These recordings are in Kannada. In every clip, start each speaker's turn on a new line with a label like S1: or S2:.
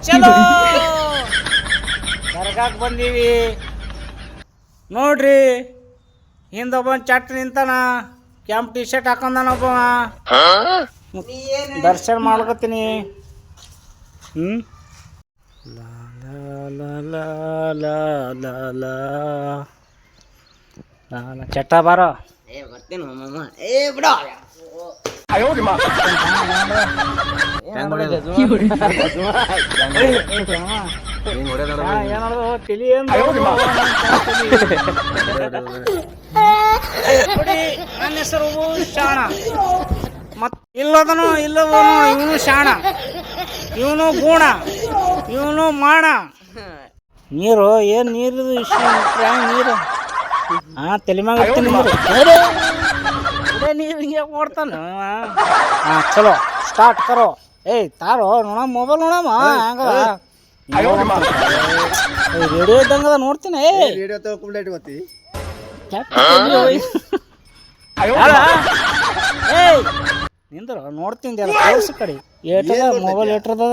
S1: ಚಲೋ ದರ್ಗಾಕ್ ಬಂದೀವಿ ನೋಡ್ರಿ. ಹಿಂದೊಬ್ಬ ಚಟ್ ನಿಂತಾನ, ಕೆಂಪು ಟಿ ಶರ್ಟ್ ಹಾಕೊಂಡಾನ ಒಬ್ಬ. ದರ್ಶನ ಮಾಡ್ಕೊತೀನಿ. ಲಾ ಲಾ ಲಾ ಲಾ ಲಾ ಲಾ ಲಾ ಚಟ್ಟ ಬಾರೋ.
S2: ಬರ್ತೀನಿ ಮಾಮ. ಬಿಡೋ
S1: ನನ್ನ ಹೆಸರು ಶಾಣ. ಮತ್ ಇಲ್ಲದನು ಇಲ್ಲವನು ಇವನು ಶಾಣ, ಇವನು ಗೂಣ, ಇವನು ಮಾಣ. ನೀರು ಏನು ನೀರು ನೀರು ತಲೆ ಮ್ಯಾಗ ನೀರು ಹಿಂಗೆ ಓಡ್ತಾನ. ಚಲೋ ಸ್ಟಾರ್ಟ್ ಕರೋ. ತಾರೋ ನೋಡ ಮೊಬೈಲ್ ನೋಡಮ್ಮ ಹಂಗ ರೇಡಿಯೋ ಇದ್ದಂಗದ ನೋಡ್ತೀನಿ. ನಿಂದ್ರ ನೋಡ್ತೀನಿ ತೋರ್ಸು ಕಡೆ ಏಟದ ಮೊಬೈಲ್ ಏಟ್ರದ.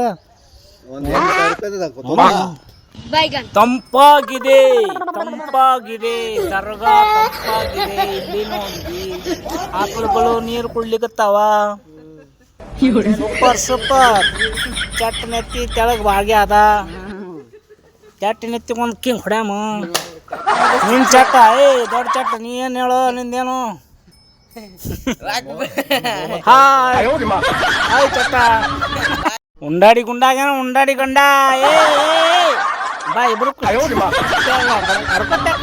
S1: ತಂಪಾಗಿದೆ ತಂಪಾಗಿದೆ ದರ್ಗಾ ತಂಪಾಗಿದೆ. ಇಲ್ಲಿ ನೋಡಿ ಆಕಳುಗಳು ನೀರು ಕುಡ್ಲಿಕತ್ತಾವ. Super super. ಚಟ್ ನೆತ್ತಿ ತೆಳಗ್ ಬಾಳ್ಗೆ ಅದ. ಚಟ್ ನೆತ್ತಿ ಒಂದು ಕಿಂಗ್ ಹೊಡ್ಯಾಮ. ನಿನ್ ಚಟ್ಟ ದೊಡ್ಡ ಚಟ್ಟ ನೀ ಏನು ಹೇಳೋ ನಿಂದೇನು? Hi hi ಚಟ್ಟ. ಉಂಡಾಡಿ ಗುಂಡಾಗೇನ ಉಂಡಾಡಿ ಗಂಡ. ಬಾ ಇಬ್ರು ಹರ್ಕೊಟ್ಟಾಕ